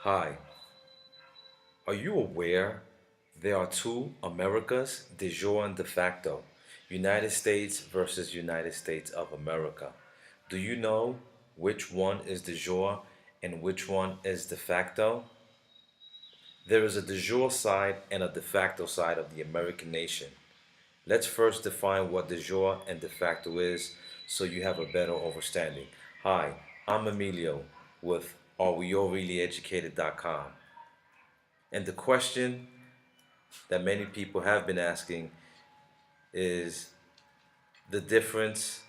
Hi, are you aware there are two Americas, de jure and de facto, United States versus United States of America? Do you know which one is de jure and which one is de facto? There is a de jure side and a de facto side of the American nation. Let's first define what de jure and de facto is so you have a better understanding. Hi, I'm Emilio with areweallreallyeducated.com. And the question that many people have been asking is the difference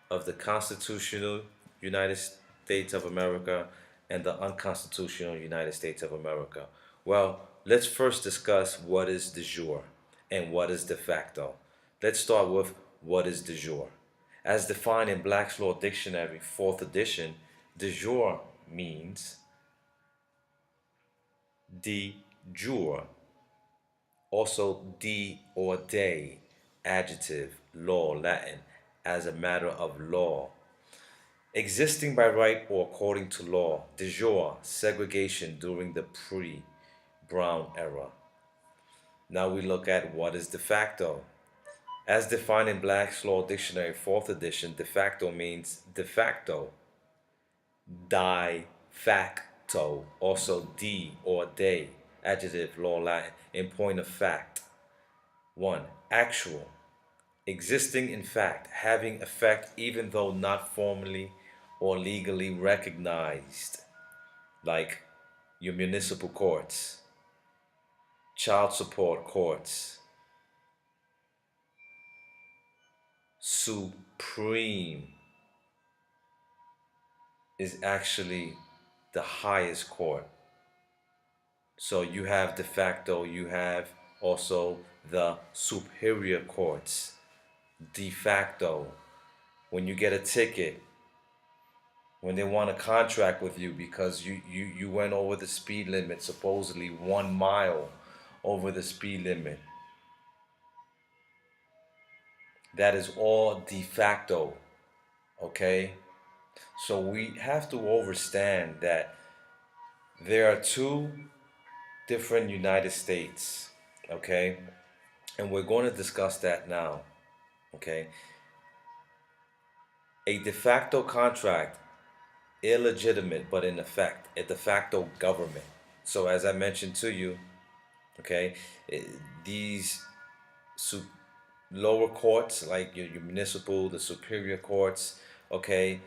of the constitutional United States of America and the unconstitutional United States of America. Well, let's first discuss what is de jure and what is de facto. Let's start with what is de jure. As defined in Black's Law Dictionary, 4th edition, de jure means de jure, also de or de, adjective, law, Latin, as a matter of law. Existing by right or according to law. De jure, segregation during the pre-Brown era. Now we look at what is de facto. As defined in Black's Law Dictionary, 4th edition, de facto means de facto, die facto, also de or de, adjective, law, Latin, in point of fact. 1. Actual, existing in fact, having effect even though not formally or legally recognized, like your municipal courts, child support courts, supreme is actually the highest court. So you have de facto, you have also the superior courts. De facto, when you get a ticket, when they want a contract with you because you went over the speed limit, supposedly 1 mile over the speed limit. That is all de facto, okay? So we have to understand that there are two different United States, okay? And we're going to discuss that now, okay? A de facto contract, illegitimate but in effect, a de facto government. So as I mentioned to you, okay, these su- lower courts, like your municipal, the superior courts, okay,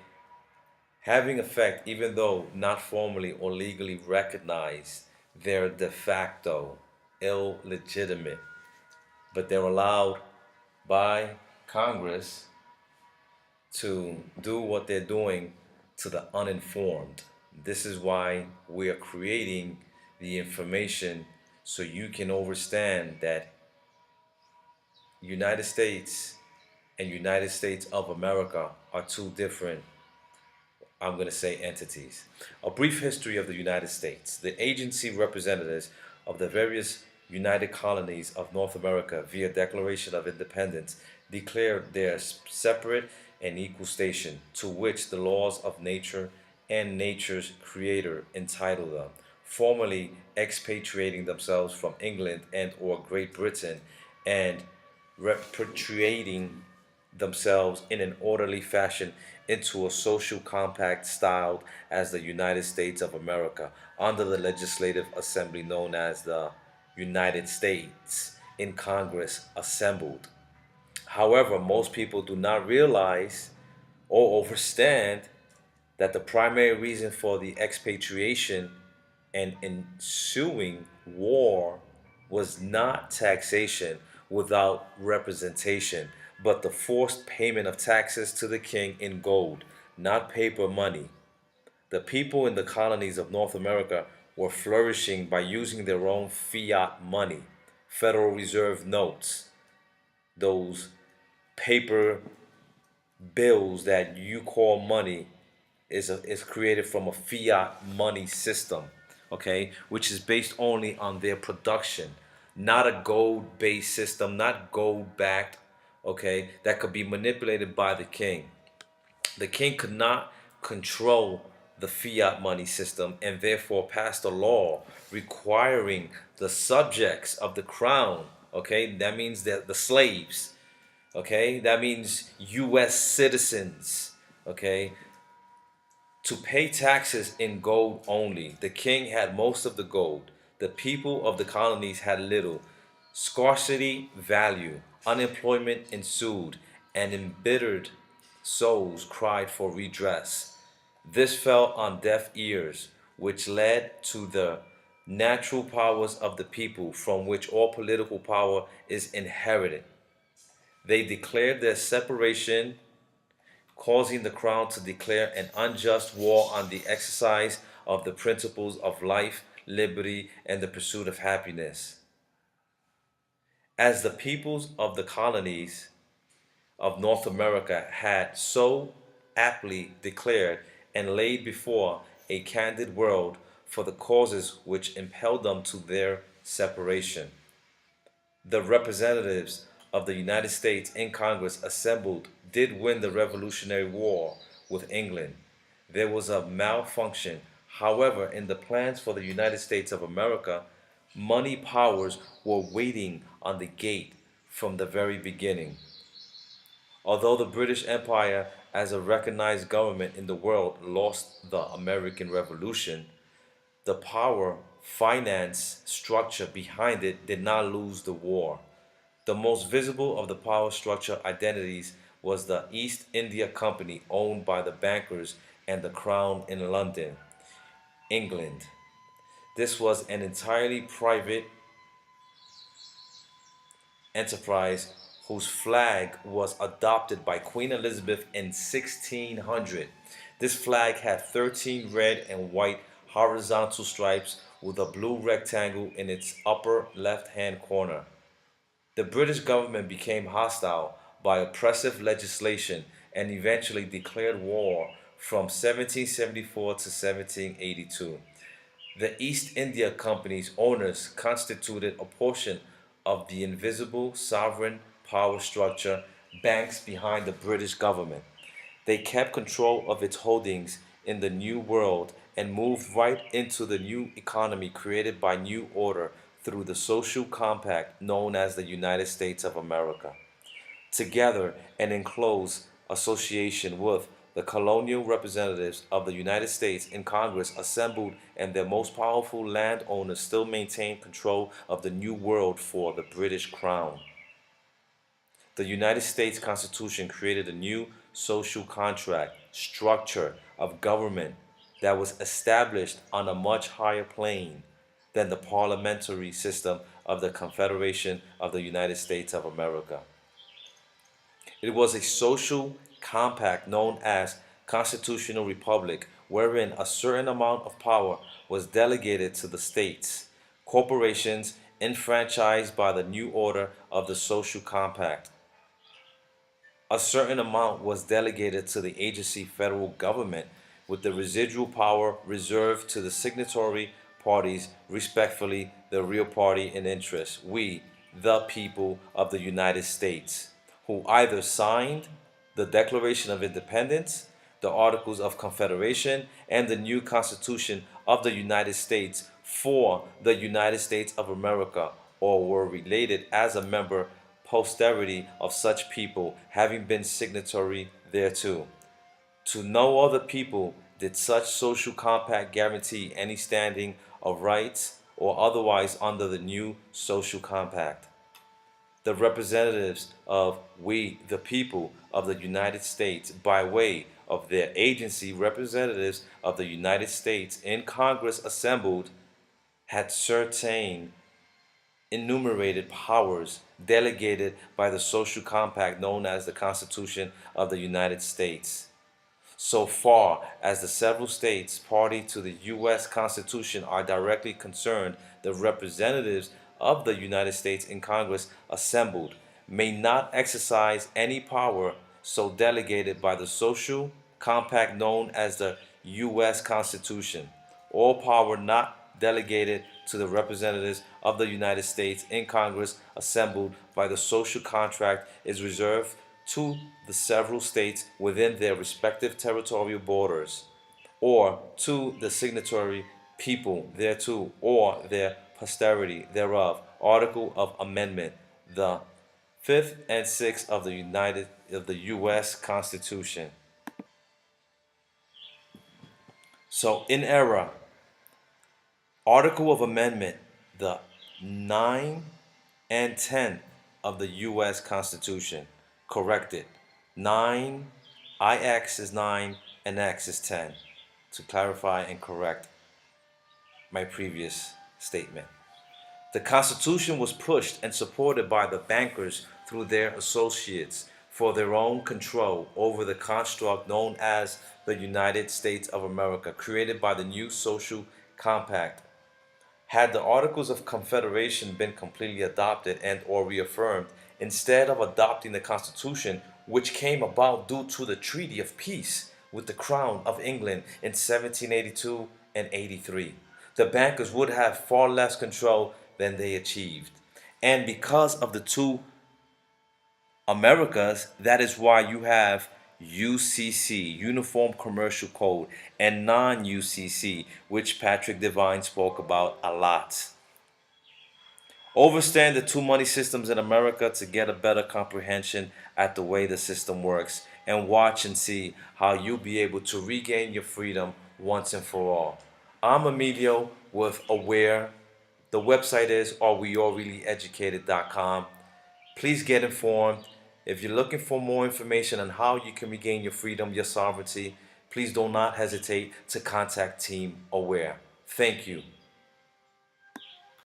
having effect even though not formally or legally recognized, they're de facto illegitimate, but they're allowed by Congress to do what they're doing to the uninformed. This is why we are creating the information so you can understand that United States and United States of America are two different, I'm going to say, entities. A brief history of the United States. The agency representatives of the various United Colonies of North America via Declaration of Independence declared their separate and equal station, to which the laws of nature and nature's creator entitled them, formally expatriating themselves from England and or Great Britain and repatriating themselves in an orderly fashion into a social compact styled as the United States of America under the legislative assembly known as the United States in Congress assembled. However, most people do not realize or understand that the primary reason for the expatriation and ensuing war was not taxation without representation, but the forced payment of taxes to the king in gold, not paper money. The people in the colonies of North America were flourishing by using their own fiat money, Federal Reserve notes, those paper bills that you call money is created from a fiat money system, okay, which is based only on their production, not a gold based system, not gold backed, okay, that could be manipulated by the king. The king could not control the fiat money system and therefore passed a law requiring the subjects of the crown, okay, that means that the slaves, okay, that means US citizens, okay, to pay taxes in gold only. The king had most of the gold. The people of the colonies had little. Scarcity value. Unemployment ensued, and embittered souls cried for redress. This fell on deaf ears, which led to the natural powers of the people, from which all political power is inherited. They declared their separation, causing the crown to declare an unjust war on the exercise of the principles of life, liberty, and the pursuit of happiness. As the peoples of the colonies of North America had so aptly declared and laid before a candid world for the causes which impelled them to their separation. The representatives of the United States in Congress assembled did win the Revolutionary War with England. There was a malfunction, however, in the plans for the United States of America. Money powers were waiting on the gate from the very beginning. Although the British Empire, as a recognized government in the world, lost the American Revolution, the power, finance, structure behind it did not lose the war. The most visible of the power structure identities was the East India Company, owned by the bankers and the Crown in London, England. This was an entirely private enterprise whose flag was adopted by Queen Elizabeth in 1600. This flag had 13 red and white horizontal stripes with a blue rectangle in its upper left-hand corner. The British government became hostile by oppressive legislation and eventually declared war from 1774 to 1782. The East India Company's owners constituted a portion of the invisible sovereign power structure, banks behind the British government. They kept control of its holdings in the New World and moved right into the new economy created by New Order through the social compact known as the United States of America. Together and in close association with the colonial representatives of the United States in Congress assembled, and their most powerful landowners still maintained control of the New World for the British Crown. The United States Constitution created a new social contract structure of government that was established on a much higher plane than the parliamentary system of the Confederation of the United States of America. It was a social compact known as constitutional republic, wherein a certain amount of power was delegated to the states, corporations enfranchised by the new order of the social compact. A certain amount was delegated to the agency federal government, with the residual power reserved to the signatory parties, respectively the real party in interest, we, the people of the United States, who either signed the Declaration of Independence, the Articles of Confederation, and the new Constitution of the United States for the United States of America, or were related as a member posterity of such people, having been signatory thereto. To no other people did such social compact guarantee any standing of rights or otherwise under the new social compact. The representatives of we, the people of the United States, by way of their agency representatives of the United States in Congress assembled, had certain enumerated powers delegated by the social compact known as the Constitution of the United States. So far as the several states party to the U.S. Constitution are directly concerned, the representatives of the United States in Congress assembled may not exercise any power so delegated by the social compact known as the U.S. Constitution. All power not delegated to the representatives of the United States in Congress assembled by the social contract is reserved to the several states within their respective territorial borders. or to the signatory people thereto, or their posterity thereof. Article of Amendment, the Fifth and Sixth of the U.S. Constitution. So in error, Article of Amendment, the 9 and 10 of the U.S. Constitution. Corrected. 9, IX is 9 and X is 10. To clarify and correct my previous statement. The Constitution was pushed and supported by the bankers through their associates for their own control over the construct known as the United States of America, created by the new social compact. Had the Articles of Confederation been completely adopted and or reaffirmed, instead of adopting the Constitution, which came about due to the Treaty of Peace with the Crown of England in 1782 and 83, the bankers would have far less control than they achieved. And because of the two Americas, that is why you have UCC, Uniform Commercial Code, and non-UCC, which Patrick Devine spoke about a lot. Understand the two money systems in America to get a better comprehension at the way the system works, and watch and see how you'll be able to regain your freedom once and for all. I'm Emilio with Aware. The website is areweallreallyeducated.com. Please get informed. If you're looking for more information on how you can regain your freedom, your sovereignty, please do not hesitate to contact Team Aware. Thank you.